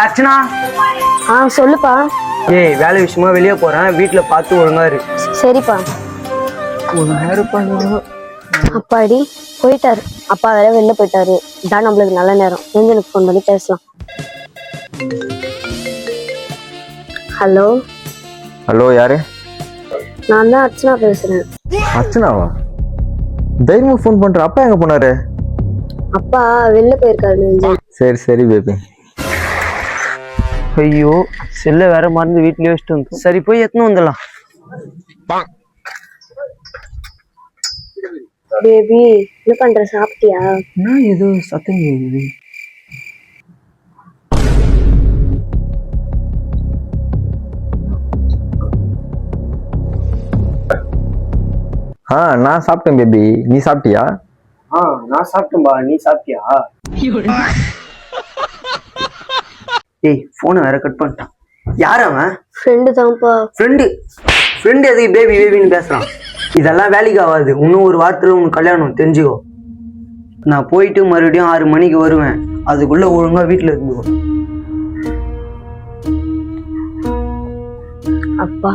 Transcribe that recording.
அர்ச்சனா. சொல்லுப்பா. ஏய், வேலை விஷயமா வெளியே போறேன், வீட்டுல பார்த்து ஒழுங்கா இரு. சரிப்பா. அப்பாடி போயிட்டாரு. அப்பா வேற வெளில போயிட்டாரு. இதான் நம்மளுக்கு நல்ல நேரம். எனக்கு ஃபோன் பண்ணி பேசலாம். ஹலோ. ஹலோ, யாரு? நான் தான் அர்ச்சனா பேசுறேன். அர்ச்சனாவா? தைரியமா ஃபோன் பண்ற. அப்பா எங்க போனாரு? அப்பா வெளில போயிருக்காரு. சரி சரி பேபி. ஐயோ, செல்ல வேற மறந்து வீட்லயே வச்சுட்டு வந்து. சரி, போய் எத்தனை வந்துடலாம். பேபி என்ன பண்ற, சாப்பிட்டியா? என்ன ஏதோ சத்தம் கேக்குது. நான் சாப்பிட்டேன் பேபி. நீ சாப்பிட்டியா? நான் சாப்பிட்டேன்பா, நீ சாப்பிட்டியா? ஏய், போனை வேற கட் பண்ணிட்டான். யார் அவன்? ஃப்ரெண்டு தான்ப்பா. ஃப்ரெண்டு எதுக்கு பேபி பேபின்னு பேசுறான்? இதெல்லாம் வேலைக்கு ஆகாது. இன்னும் ஒரு வாரத்துல உனக்கு கல்யாணம், தெரிஞ்சுக்கோ. நான் போயிட்டு மறுபடியும் 6 மணிக்கு வருவேன். அதுக்குள்ள ஒழுங்கா வீட்டுல இருந்துக்கோ. அப்பா